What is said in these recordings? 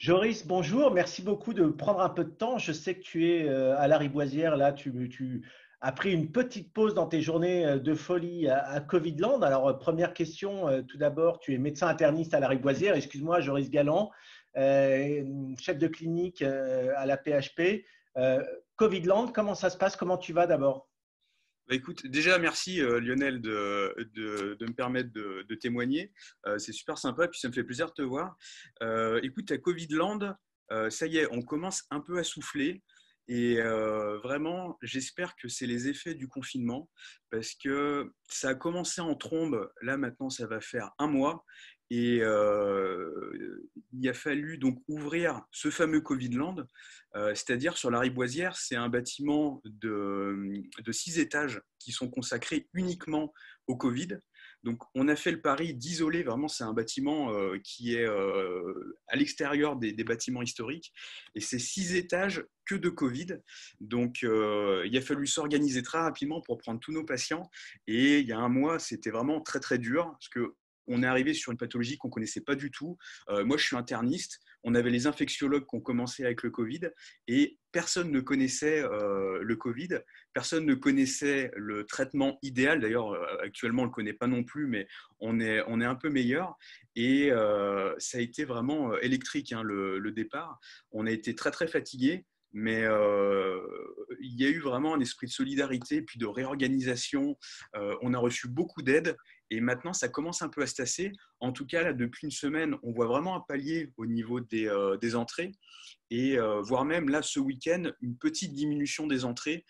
Joris, bonjour. Merci beaucoup de prendre un peu de temps. Je sais que tu es à la Riboisière. Là, tu as pris une petite pause dans tes journées de folie à Covidland. Alors, première question, tout d'abord, tu es médecin interniste à la Riboisière. Excuse-moi, Joris Galland, chef de clinique à la PHP. Covidland, comment ça se passe? Comment tu vas d'abord? Bah, écoute, déjà, merci Lionel de me permettre de témoigner. C'est super sympa et puis ça me fait plaisir de te voir. Écoute, à Covidland, ça y est, on commence un peu à souffler et vraiment, j'espère que c'est les effets du confinement parce que ça a commencé en trombe. Là, maintenant, ça va faire un mois et il a fallu donc ouvrir ce fameux Covidland, c'est-à-dire sur la Riboisière, c'est un bâtiment de 6 étages qui sont consacrés uniquement au Covid. Donc, on a fait le pari d'isoler, vraiment, c'est un bâtiment qui est à l'extérieur des bâtiments historiques, et c'est 6 étages que de Covid. Donc, il a fallu s'organiser très rapidement pour prendre tous nos patients, et il y a un mois, c'était vraiment très, très dur, parce que on est arrivé sur une pathologie qu'on ne connaissait pas du tout. Moi, je suis interniste. On avait les infectiologues qui ont commencé avec le Covid et personne ne connaissait le Covid. Personne ne connaissait le traitement idéal. D'ailleurs, actuellement, on ne le connaît pas non plus, mais on est un peu meilleur. Et ça a été vraiment électrique, hein, le départ. On a été très, très fatigués. Mais il y a eu vraiment un esprit de solidarité puis de réorganisation. On a reçu beaucoup d'aide et maintenant ça commence un peu à se tasser. En tout cas, là, depuis une semaine, on voit vraiment un palier au niveau des entrées et voire même là ce week-end une petite diminution des entrées.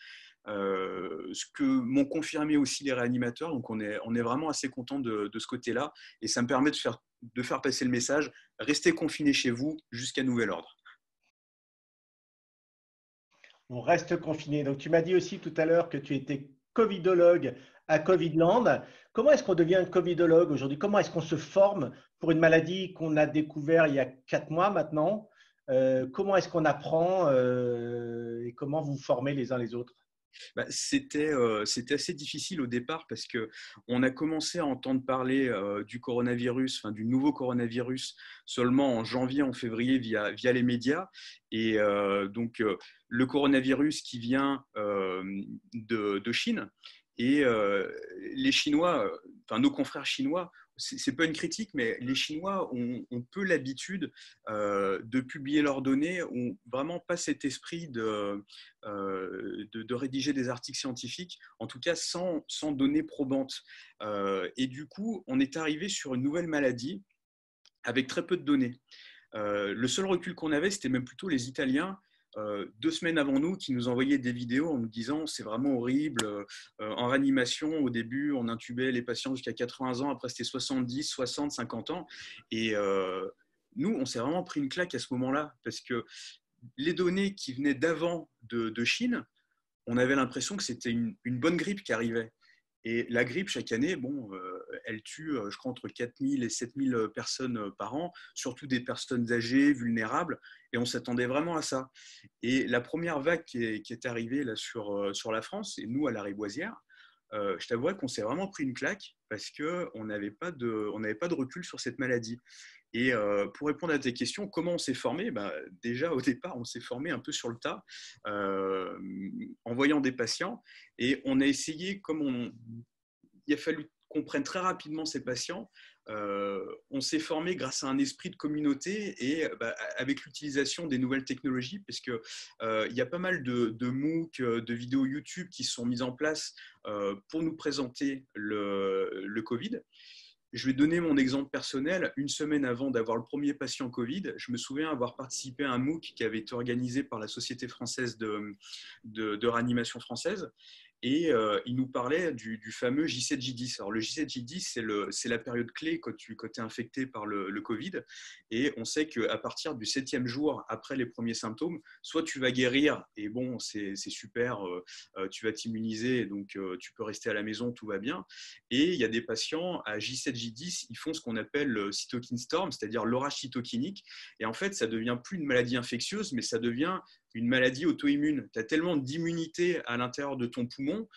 Ce que m'ont confirmé aussi les réanimateurs. Donc on est vraiment assez content de ce côté-là et ça me permet de faire passer le message: restez confinés chez vous jusqu'à nouvel ordre. On reste confiné. Donc, tu m'as dit aussi tout à l'heure que tu étais covidologue à Covidland. Comment est-ce qu'on devient un covidologue aujourd'hui? Comment est-ce qu'on se forme pour une maladie qu'on a découvert il y a 4 mois maintenant? Comment est-ce qu'on apprend et comment vous formez les uns les autres? Bah, c'était assez difficile au départ parce que on a commencé à entendre parler du coronavirus, enfin du nouveau coronavirus, seulement en janvier, en février via les médias. Et donc le coronavirus qui vient de Chine. Et les Chinois, enfin nos confrères chinois, c'est pas une critique, mais les Chinois ont peu l'habitude de publier leurs données, ont vraiment pas cet esprit de rédiger des articles scientifiques, en tout cas sans données probantes. Et du coup, on est arrivé sur une nouvelle maladie avec très peu de données. Le seul recul qu'on avait, c'était même plutôt les Italiens, 2 semaines avant nous, qui nous envoyaient des vidéos en nous disant c'est vraiment horrible. En réanimation, au début, on intubait les patients jusqu'à 80 ans, après c'était 70, 60, 50 ans. Et nous, on s'est vraiment pris une claque à ce moment-là, parce que les données qui venaient d'avant de Chine, on avait l'impression que c'était une bonne grippe qui arrivait. Et la grippe, chaque année, bon, elle tue, je crois, entre 4000 et 7000 personnes par an, surtout des personnes âgées, vulnérables, et on s'attendait vraiment à ça. Et la première vague qui est arrivée là, sur la France, et nous à la Riboisière, je t'avouerais qu'on s'est vraiment pris une claque parce qu'on n'avait pas de recul sur cette maladie. Et pour répondre à tes questions, comment on s'est formé? Bah, déjà, au départ, on s'est formé un peu sur le tas, euh, en voyant des patients. Et on a essayé, il a fallu qu'on prenne très rapidement ces patients. On s'est formé grâce à un esprit de communauté et bah, avec l'utilisation des nouvelles technologies, parce que il y a pas mal de MOOC, de vidéos YouTube qui sont mises en place pour nous présenter le Covid. Je vais donner mon exemple personnel. Une semaine avant d'avoir le premier patient Covid, je me souviens avoir participé à un MOOC qui avait été organisé par la Société française de réanimation française. Et il nous parlait du fameux J7J10. Alors, le J7J10, c'est la période clé quand tu es infecté par le Covid. Et on sait qu'à partir du 7e jour, après les premiers symptômes, soit tu vas guérir, et bon, c'est super, tu vas t'immuniser, donc tu peux rester à la maison, tout va bien. Et il y a des patients à J7J10, ils font ce qu'on appelle le cytokine storm, c'est-à-dire l'orage cytokinique. Et en fait, ça devient plus une maladie infectieuse, mais ça devient une maladie auto-immune. Tu as tellement d'immunité à l'intérieur de ton poumon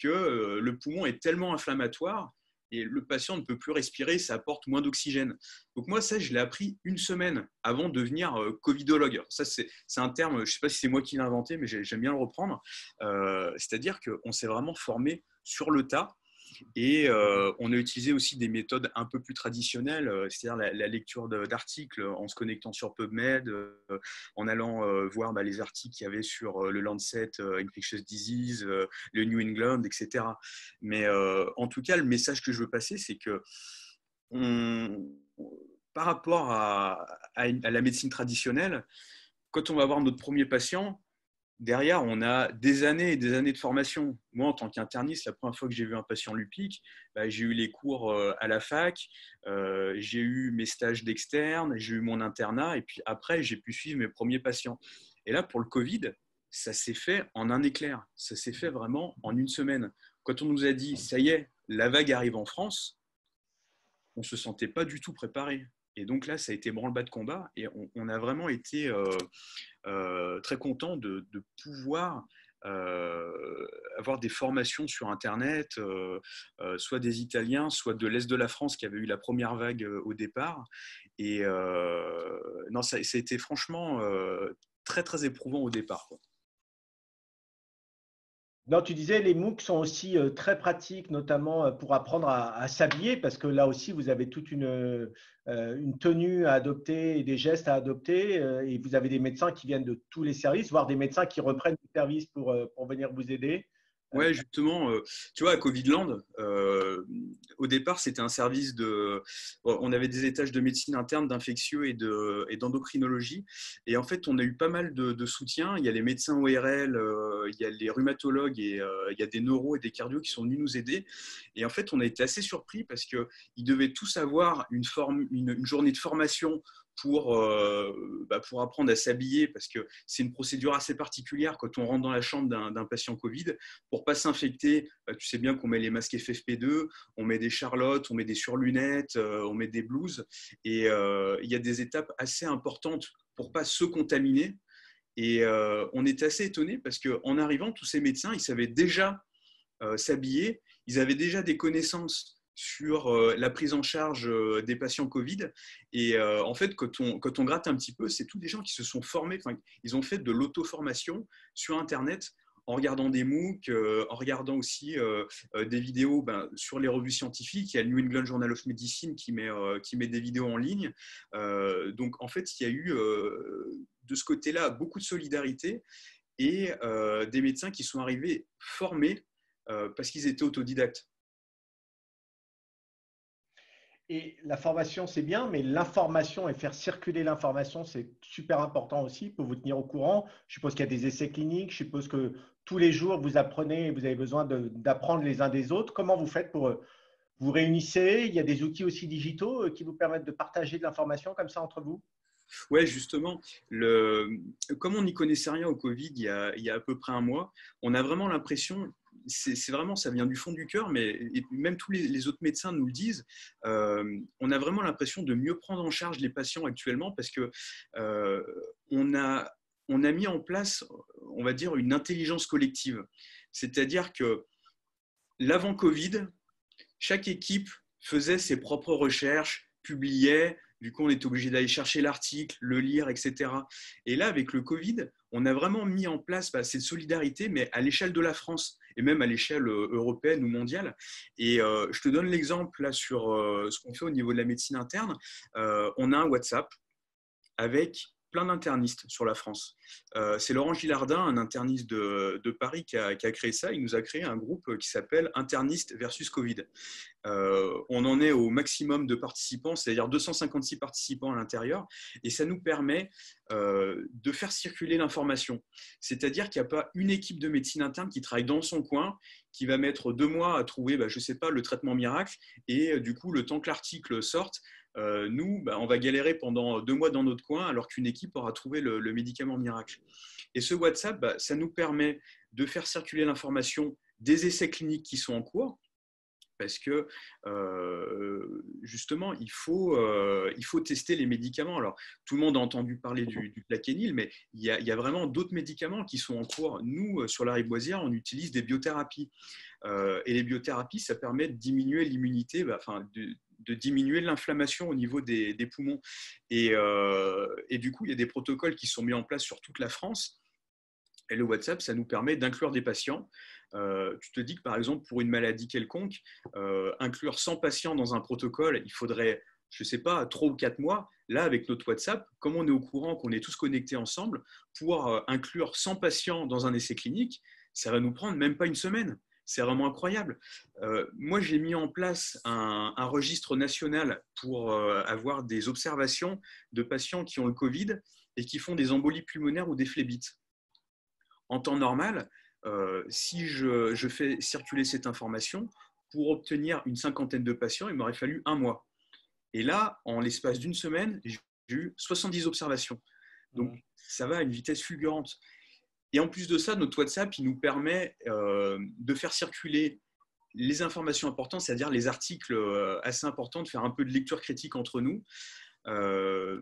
que le poumon est tellement inflammatoire et le patient ne peut plus respirer, ça apporte moins d'oxygène. Donc moi, ça, je l'ai appris une semaine avant de devenir covidologue. Ça, c'est un terme, je ne sais pas si c'est moi qui l'ai inventé, mais j'aime bien le reprendre. C'est-à-dire qu'on s'est vraiment formé sur le tas. Et on a utilisé aussi des méthodes un peu plus traditionnelles, c'est-à-dire la lecture d'articles en se connectant sur PubMed, en allant voir les articles qu'il y avait sur le Lancet Infectious Disease, le New England, etc. Mais en tout cas, le message que je veux passer, c'est que par rapport à la médecine traditionnelle, quand on va voir notre premier patient, derrière, on a des années et des années de formation. Moi, en tant qu'interniste, la première fois que j'ai vu un patient lupique, j'ai eu les cours à la fac, j'ai eu mes stages d'externe, j'ai eu mon internat, et puis après, j'ai pu suivre mes premiers patients. Et là, pour le Covid, ça s'est fait en un éclair. Ça s'est fait vraiment en une semaine. Quand on nous a dit, ça y est, la vague arrive en France, on ne se sentait pas du tout préparé. Et donc là, ça a été branle-bas de combat, et on a vraiment été très content de pouvoir avoir des formations sur Internet, soit des Italiens, soit de l'Est de la France qui avait eu la première vague au départ. Et non, ça a été franchement très, très éprouvant au départ, quoi. Non, tu disais les MOOC sont aussi très pratiques, notamment pour apprendre à s'habiller, parce que là aussi, vous avez toute une tenue à adopter et des gestes à adopter, et vous avez des médecins qui viennent de tous les services, voire des médecins qui reprennent le service pour venir vous aider. Ouais, justement, tu vois, à Covidland, au départ, c'était un service on avait des étages de médecine interne, d'infectieux et d'endocrinologie. Et en fait, on a eu pas mal de soutien. Il y a les médecins ORL, il y a les rhumatologues et il y a des neuros et des cardios qui sont venus nous aider. Et en fait, on a été assez surpris parce qu'ils devaient tous avoir une journée de formation pour apprendre à s'habiller, parce que c'est une procédure assez particulière quand on rentre dans la chambre d'un patient Covid. Pour ne pas s'infecter, tu sais bien qu'on met les masques FFP2, on met des charlottes, on met des surlunettes, on met des blouses. Et il y a des étapes assez importantes pour ne pas se contaminer. Et on était assez étonnés parce qu'en arrivant, tous ces médecins, ils savaient déjà s'habiller, ils avaient déjà des connaissances sur la prise en charge des patients Covid. Et en fait, quand on gratte un petit peu, c'est tous des gens qui se sont formés, ils ont fait de l'auto-formation sur Internet en regardant des MOOC, en regardant aussi des vidéos sur les revues scientifiques. Il y a le New England Journal of Medicine qui met des vidéos en ligne. Donc, en fait, il y a eu de ce côté-là beaucoup de solidarité et des médecins qui sont arrivés formés parce qu'ils étaient autodidactes. Et la formation, c'est bien, mais l'information et faire circuler l'information, c'est super important aussi pour vous tenir au courant. Je suppose qu'il y a des essais cliniques, je suppose que tous les jours, vous apprenez et vous avez besoin d'apprendre les uns des autres. Comment vous faites pour vous réunissez? Il y a des outils aussi digitaux qui vous permettent de partager de l'information comme ça entre vous? Ouais, justement, comme on n'y connaissait rien au Covid il y a à peu près un mois, on a vraiment l'impression, c'est vraiment, ça vient du fond du cœur, mais et même tous les autres médecins nous le disent, on a vraiment l'impression de mieux prendre en charge les patients actuellement parce que euh, on a, on a mis en place, on va dire, une intelligence collective. C'est-à-dire que l'avant-Covid, chaque équipe faisait ses propres recherches, publiait. Du coup, on était obligé d'aller chercher l'article, le lire, etc. Et là, avec le Covid, on a vraiment mis en place cette solidarité, mais à l'échelle de la France et même à l'échelle européenne ou mondiale. Et je te donne l'exemple là sur ce qu'on fait au niveau de la médecine interne. On a un WhatsApp avec plein d'internistes sur la France. C'est Laurent Gilardin, un interniste de Paris, qui a créé ça. Il nous a créé un groupe qui s'appelle Internistes versus Covid. On en est au maximum de participants, c'est-à-dire 256 participants à l'intérieur, et ça nous permet de faire circuler l'information. C'est-à-dire qu'il n'y a pas une équipe de médecine interne qui travaille dans son coin, qui va mettre 2 mois à trouver, je ne sais pas, le traitement miracle, et du coup, le temps que l'article sorte, nous, on va galérer pendant 2 mois dans notre coin, alors qu'une équipe aura trouvé le médicament miracle. Et ce WhatsApp, ça nous permet de faire circuler l'information des essais cliniques qui sont en cours, parce que justement, il faut tester les médicaments. Alors, tout le monde a entendu parler du Plaquenil, mais il y a vraiment d'autres médicaments qui sont en cours. Nous, sur la Riboisière, on utilise des biothérapies. Et les biothérapies, ça permet de diminuer l'immunité, de diminuer l'inflammation au niveau des poumons. Et du coup, il y a des protocoles qui sont mis en place sur toute la France. Et le WhatsApp, ça nous permet d'inclure des patients. Tu te dis que, par exemple, pour une maladie quelconque, inclure 100 patients dans un protocole, il faudrait, je ne sais pas, 3 ou 4 mois. Là, avec notre WhatsApp, comme on est au courant qu'on est tous connectés ensemble, pour inclure 100 patients dans un essai clinique, ça va nous prendre même pas une semaine. C'est vraiment incroyable. Moi, j'ai mis en place un registre national pour avoir des observations de patients qui ont le Covid et qui font des embolies pulmonaires ou des phlébites. En temps normal, si je fais circuler cette information, pour obtenir une cinquantaine de patients, il m'aurait fallu un mois. Et là, en l'espace d'une semaine, j'ai eu 70 observations. Donc, ça va à une vitesse fulgurante. Et en plus de ça, notre WhatsApp, il nous permet de faire circuler les informations importantes, c'est-à-dire les articles assez importants, de faire un peu de lecture critique entre nous, de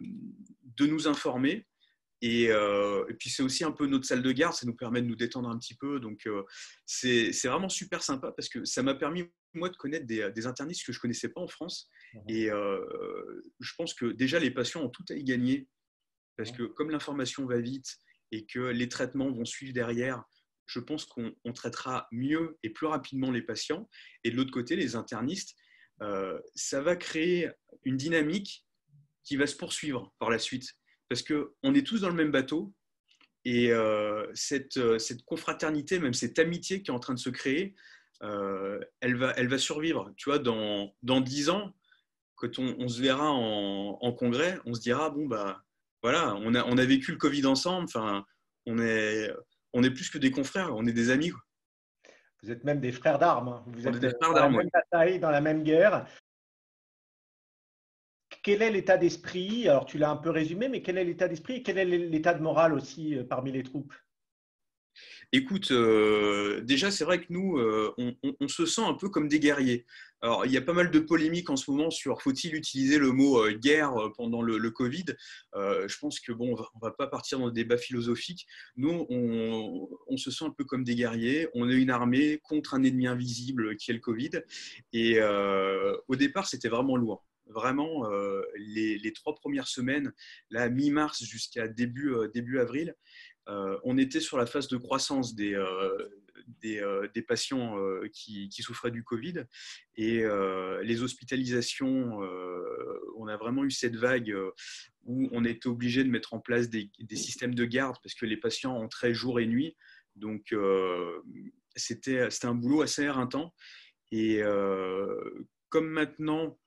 nous informer. Et puis, c'est aussi un peu notre salle de garde, ça nous permet de nous détendre un petit peu. Donc, c'est vraiment super sympa parce que ça m'a permis, moi, de connaître des internistes que je ne connaissais pas en France. Et je pense que déjà, les patients ont tout à y gagner parce que comme l'information va vite et que les traitements vont suivre derrière, je pense qu'on traitera mieux et plus rapidement les patients. Et de l'autre côté, les internistes, ça va créer une dynamique qui va se poursuivre par la suite. Parce qu'on est tous dans le même bateau et cette confraternité, même cette amitié qui est en train de se créer, elle va survivre. Tu vois, dans 10 ans, quand on se verra en congrès, on se dira, bon, bah, voilà, on a vécu le Covid ensemble, enfin, on est plus que des confrères, on est des amis. Vous êtes même des frères d'armes, hein. Vous On est êtes des frères dans la d'armes, ouais. même bataille, dans la même guerre. Quel est l'état d'esprit? Alors, tu l'as un peu résumé, mais quel est l'état d'esprit et quel est l'état de morale aussi parmi les troupes? Écoute, déjà, c'est vrai que nous, on se sent un peu comme des guerriers. Alors, il y a pas mal de polémiques en ce moment sur faut-il utiliser le mot guerre pendant le Covid. Je pense que bon, on va pas partir dans le débat philosophique. Nous, on se sent un peu comme des guerriers. On est une armée contre un ennemi invisible qui est le Covid. Et au départ, c'était vraiment lourd. Vraiment, les 3 premières semaines, là, mi-mars jusqu'à début avril, on était sur la phase de croissance des patients qui souffraient du Covid et les hospitalisations, on a vraiment eu cette vague où on était obligé de mettre en place des systèmes de garde parce que les patients entraient jour et nuit. Donc, c'était un boulot assez éreintant. Et comme maintenant,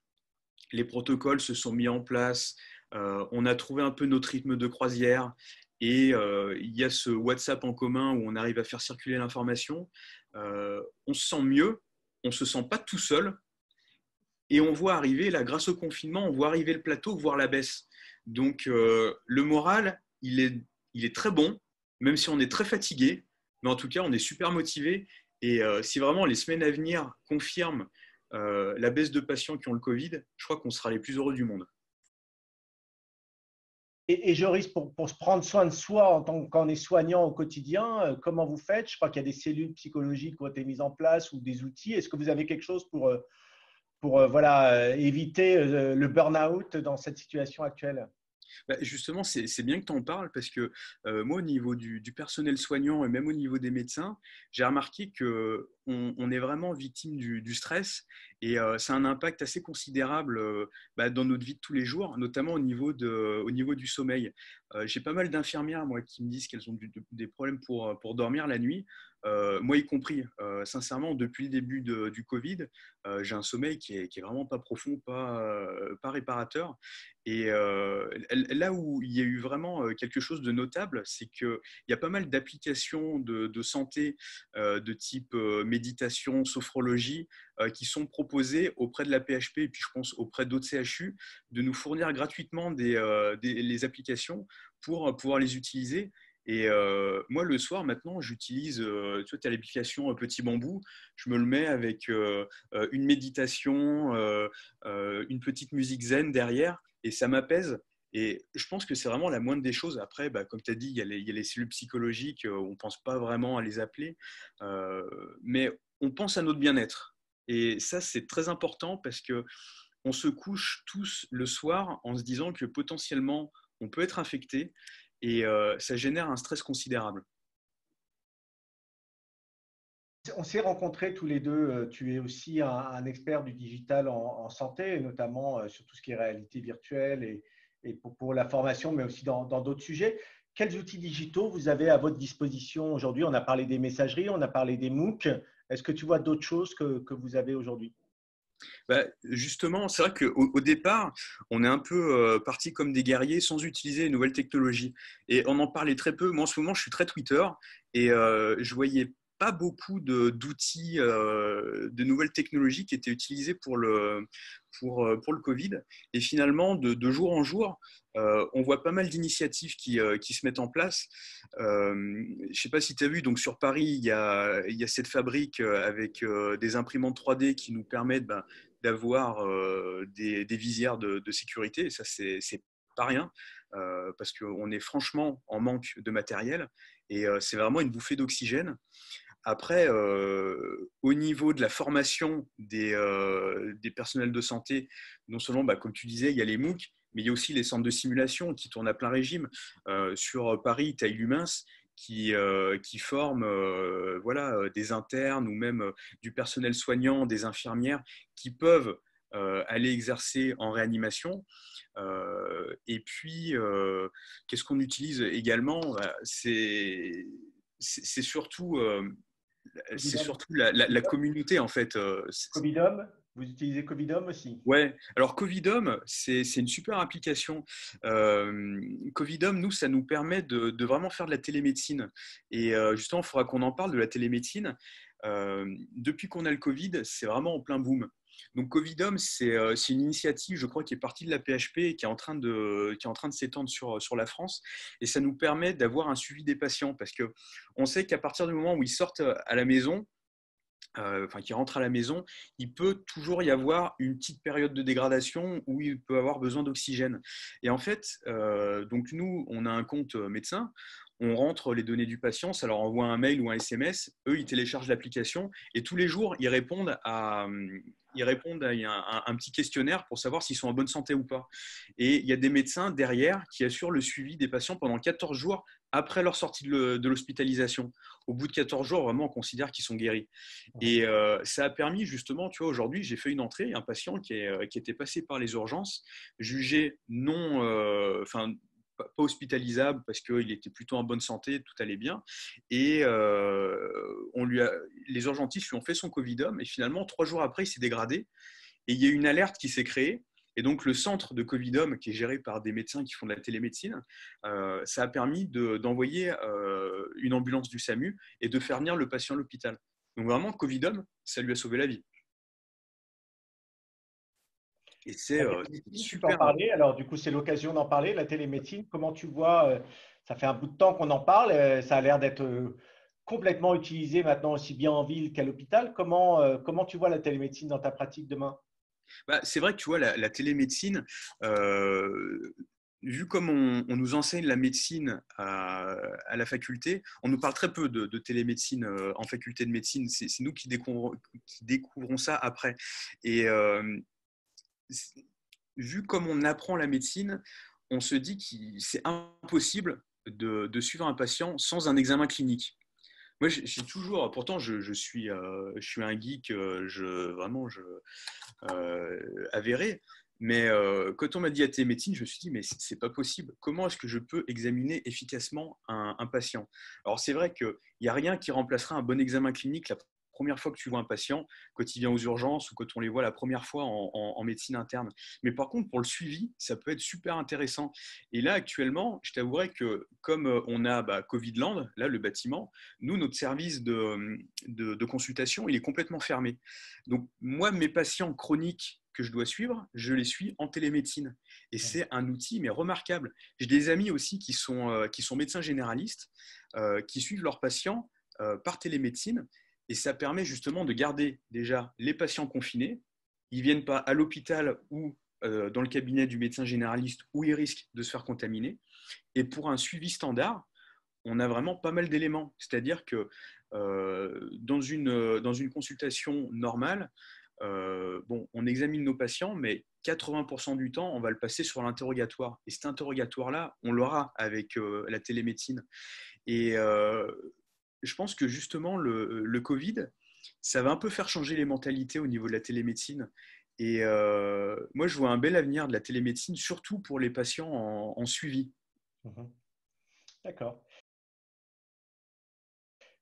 les protocoles se sont mis en place, on a trouvé un peu notre rythme de croisière et il y a ce WhatsApp en commun où on arrive à faire circuler l'information. On se sent mieux, on ne se sent pas tout seul et on voit arriver, là, grâce au confinement, on voit arriver le plateau, voir la baisse. Donc le moral, il est très bon, même si on est très fatigué, mais en tout cas, on est super motivé. Et si vraiment les semaines à venir confirment la baisse de patients qui ont le Covid, je crois qu'on sera les plus heureux du monde. Et Joris, pour se prendre soin de soi en tant qu'on est soignant au quotidien, comment vous faites? Je crois qu'il y a des cellules psychologiques qui ont été mises en place ou des outils. Est-ce que vous avez quelque chose pour voilà, éviter le burn-out dans cette situation actuelle? Bah, justement, c'est bien que tu en parles parce que moi, au niveau du personnel soignant et même au niveau des médecins, j'ai remarqué qu'on est vraiment victime du stress et ça a un impact assez considérable dans notre vie de tous les jours, notamment au niveau du sommeil. J'ai pas mal d'infirmières moi, qui me disent qu'elles ont des problèmes pour dormir la nuit. Moi y compris, sincèrement, depuis le début du Covid, j'ai un sommeil qui est vraiment pas profond, pas réparateur. Et là où il y a eu vraiment quelque chose de notable, c'est qu'il y a pas mal d'applications de santé de type méditation, sophrologie, qui sont proposées auprès de la PHP et puis je pense auprès d'autres CHU de nous fournir gratuitement les applications pour pouvoir les utiliser. Et moi, le soir, maintenant, j'utilise, tu vois, as l'application Petit Bambou. Je me le mets avec une méditation, une petite musique zen derrière, et ça m'apaise. Et je pense que c'est vraiment la moindre des choses. Après, bah, comme tu as dit, il y a les cellules psychologiques, on ne pense pas vraiment à les appeler, mais on pense à notre bien-être. Et ça, c'est très important parce que on se couche tous le soir en se disant que potentiellement, on peut être infecté et ça génère un stress considérable. On s'est rencontrés tous les deux. Tu es aussi un expert du digital en santé, et notamment sur tout ce qui est réalité virtuelle et pour la formation, mais aussi dans d'autres sujets. Quels outils digitaux vous avez à votre disposition aujourd'hui? On a parlé des messageries, on a parlé des MOOC. Est-ce que tu vois d'autres choses que vous avez aujourd'hui? Bah, justement, c'est vrai qu'au départ, on est un peu parti comme des guerriers sans utiliser les nouvelles technologies. Et on en parlait très peu. Moi, en ce moment, je suis très Twitter et je voyais pas beaucoup d'outils, de nouvelles technologies qui étaient utilisées pour le Covid. Et finalement, de jour en jour, on voit pas mal d'initiatives qui se mettent en place. Je ne sais pas si tu as vu, donc sur Paris, il y a cette fabrique avec des imprimantes 3D qui nous permettent d'avoir des visières de sécurité. Et ça, c'est pas rien parce qu'on est franchement en manque de matériel et c'est vraiment une bouffée d'oxygène. Après, au niveau de la formation des personnels de santé, non seulement, comme tu disais, il y a les MOOC, mais il y a aussi les centres de simulation qui tournent à plein régime. Sur Paris, tu as Illumins qui forment voilà, des internes ou même du personnel soignant, des infirmières qui peuvent aller exercer en réanimation. Et puis, qu'est-ce qu'on utilise également? C'est surtout Covidom, la communauté, en fait. Covidom, vous utilisez Covidom aussi? Ouais, alors Covidom, c'est une super application. Covidom, nous, ça nous permet de vraiment faire de la télémédecine. Et justement, il faudra qu'on en parle de la télémédecine. Depuis qu'on a le Covid, c'est vraiment en plein boom. Donc Covidom, c'est une initiative, je crois, qui est partie de la PHP et qui est en train de s'étendre sur la France. Et ça nous permet d'avoir un suivi des patients parce qu'on sait qu'à partir du moment où ils sortent à la maison, enfin qui rentre à la maison, il peut toujours y avoir une petite période de dégradation où il peut avoir besoin d'oxygène. Et en fait, donc nous, on a un compte médecin, on rentre les données du patient, ça leur envoie un mail ou un SMS, eux, ils téléchargent l'application et tous les jours, ils répondent à un petit questionnaire pour savoir s'ils sont en bonne santé ou pas. Et il y a des médecins derrière qui assurent le suivi des patients pendant 14 jours après leur sortie de l'hospitalisation. Au bout de 14 jours, vraiment, on considère qu'ils sont guéris. Et ça a permis justement, tu vois, aujourd'hui, j'ai fait une entrée, un patient qui était passé par les urgences, jugé non, enfin, pas hospitalisable parce qu'il était plutôt en bonne santé, tout allait bien. Et les urgentistes lui ont fait son Covidom et finalement, 3 jours après, il s'est dégradé. Et il y a eu une alerte qui s'est créée. Et donc, le centre de Covidom, qui est géré par des médecins qui font de la télémédecine, ça a permis d'envoyer une ambulance du SAMU et de faire venir le patient à l'hôpital. Donc, vraiment, Covidom, ça lui a sauvé la vie. Et c'est La télémédecine, tu peux en super. parler. Alors, du coup, c'est l'occasion d'en parler. La télémédecine, comment tu vois, ça fait un bout de temps qu'on en parle. Ça a l'air d'être complètement utilisé maintenant aussi bien en ville qu'à l'hôpital. Comment tu vois la télémédecine dans ta pratique demain? C'est vrai que tu vois, la télémédecine, vu comme on nous enseigne la médecine à la faculté, on nous parle très peu de télémédecine en faculté de médecine. C'est nous qui découvrons ça après. Et vu comme on apprend la médecine, on se dit que c'est impossible de suivre un patient sans un examen clinique. Moi, j'ai toujours, pourtant, je suis un geek, vraiment, avéré. Mais quand on m'a dit AT médecine, je me suis dit, mais c'est pas possible. Comment est-ce que je peux examiner efficacement un patient? Alors, c'est vrai qu'il n'y a rien qui remplacera un bon examen clinique la première fois que tu vois un patient, quand il vient aux urgences ou quand on les voit la première fois en médecine interne. Mais par contre, pour le suivi, ça peut être super intéressant. Et là, actuellement, je t'avouerais que comme on a Covidland, là, le bâtiment, nous, notre service de consultation, il est complètement fermé. Donc, moi, mes patients chroniques que je dois suivre, je les suis en télémédecine. Et c'est un outil mais remarquable. J'ai des amis aussi qui sont médecins généralistes, qui suivent leurs patients par télémédecine. Et ça permet justement de garder déjà les patients confinés. Ils ne viennent pas à l'hôpital ou dans le cabinet du médecin généraliste où ils risquent de se faire contaminer. Et pour un suivi standard, on a vraiment pas mal d'éléments. C'est-à-dire que dans une consultation normale, on examine nos patients, mais 80% du temps, on va le passer sur l'interrogatoire. Et cet interrogatoire-là, on l'aura avec la télémédecine. Et je pense que justement, le Covid, ça va un peu faire changer les mentalités au niveau de la télémédecine. Et moi, je vois un bel avenir de la télémédecine, surtout pour les patients en suivi. Mhm. D'accord.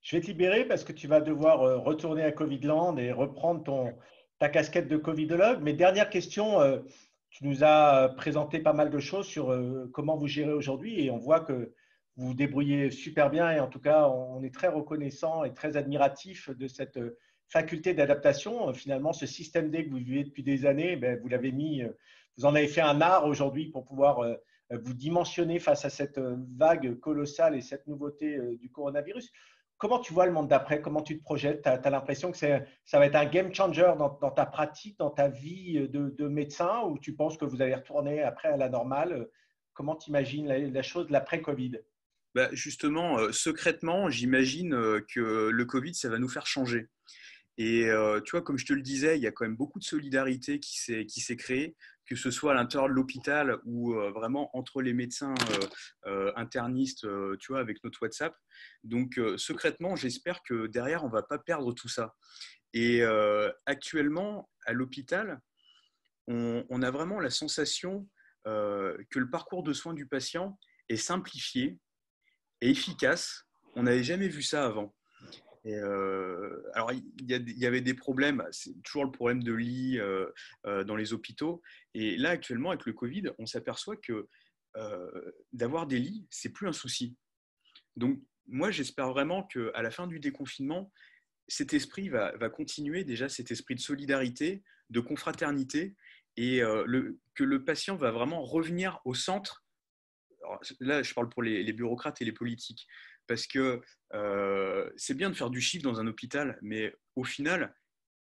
Je vais te libérer parce que tu vas devoir retourner à Covidland et reprendre ta casquette de covidologue. Mais dernière question, tu nous as présenté pas mal de choses sur comment vous gérez aujourd'hui et on voit que vous vous débrouillez super bien et en tout cas, on est très reconnaissant et très admiratif de cette faculté d'adaptation. Finalement, ce système D que vous vivez depuis des années, ben, vous l'avez mis, vous en avez fait un art aujourd'hui pour pouvoir vous dimensionner face à cette vague colossale et cette nouveauté du coronavirus. Comment tu vois le monde d'après? Comment tu te projettes? Tu as l'impression que ça va être un game changer dans ta pratique, dans ta vie de médecin, ou tu penses que vous allez retourner après à la normale? Comment tu imagines la chose de l'après-Covid? Bah, justement, secrètement, j'imagine que le Covid, ça va nous faire changer. Et tu vois, comme je te le disais, il y a quand même beaucoup de solidarité qui s'est créée, que ce soit à l'intérieur de l'hôpital ou vraiment entre les médecins internistes, tu vois, avec notre WhatsApp. Donc, secrètement, j'espère que derrière, on ne va pas perdre tout ça. Et actuellement, à l'hôpital, on a vraiment la sensation que le parcours de soins du patient est simplifié et efficace. On n'avait jamais vu ça avant. Et alors, il y avait des problèmes, c'est toujours le problème de lits dans les hôpitaux. Et là, actuellement, avec le Covid, on s'aperçoit que d'avoir des lits, c'est plus un souci. Donc, moi, j'espère vraiment qu'à la fin du déconfinement, cet esprit va continuer, déjà cet esprit de solidarité, de confraternité, et que le patient va vraiment revenir au centre. Alors, là, je parle pour les bureaucrates et les politiques, parce que c'est bien de faire du chiffre dans un hôpital, mais au final,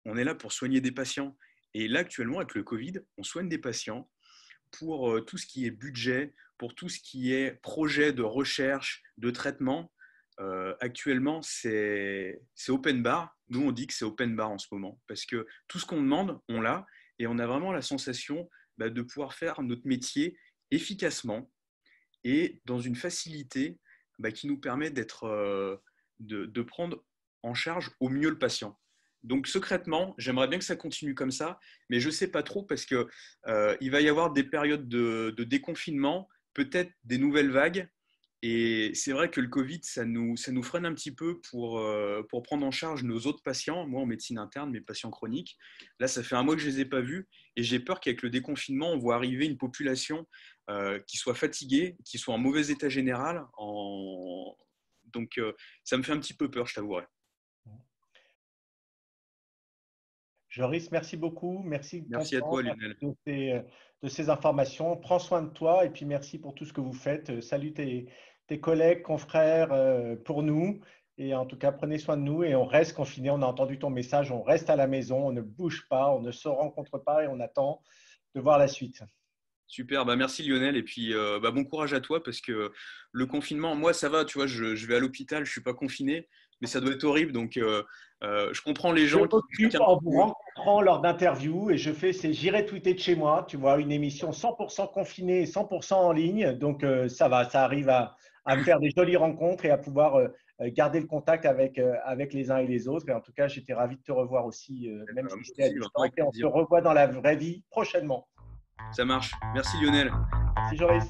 on est là pour soigner des patients. Et là, actuellement, avec le Covid, on soigne des patients pour tout ce qui est budget, pour tout ce qui est projet de recherche, de traitement. Actuellement, c'est open bar. Nous, on dit que c'est open bar en ce moment, parce que tout ce qu'on demande, on l'a, et on a vraiment la sensation de pouvoir faire notre métier efficacement et dans une facilité qui nous permet de prendre en charge au mieux le patient. Donc secrètement, j'aimerais bien que ça continue comme ça, mais je ne sais pas trop parce que il va y avoir des périodes de déconfinement, peut-être des nouvelles vagues. Et c'est vrai que le Covid, ça nous freine un petit peu pour prendre en charge nos autres patients. Moi, en médecine interne, mes patients chroniques, là, ça fait un mois que je ne les ai pas vus. Et j'ai peur qu'avec le déconfinement, on voit arriver une population qui soit fatiguée, qui soit en mauvais état général. Donc, ça me fait un petit peu peur, je t'avouerai. Joris, merci beaucoup. Merci de ton Merci à temps, toi, merci Lionel. de ces informations. Prends soin de toi et puis merci pour tout ce que vous faites. Salut tes collègues, confrères pour nous. Et en tout cas, prenez soin de nous et on reste confinés. On a entendu ton message. On reste à la maison. On ne bouge pas. On ne se rencontre pas et on attend de voir la suite. Super, merci Lionel. Et puis bon courage à toi parce que le confinement, moi ça va, tu vois, je vais à l'hôpital, je ne suis pas confiné, mais ça doit être horrible. Donc je comprends les Je gens qui m'occupe craquent un en petit vous peu. rencontrant lors d'interviews et j'irai tweeter de chez moi, tu vois, une émission 100% confinée et 100% en ligne. Donc, ça va, ça arrive à me faire des jolies rencontres et à pouvoir garder le contact avec les uns et les autres. Et en tout cas, j'étais ravi de te revoir aussi, même Moi si c'était à aussi, vraiment distance. avec Et on se plaisir. revoit dans la vraie vie prochainement. Ça marche. Merci Lionel. Merci, Joris.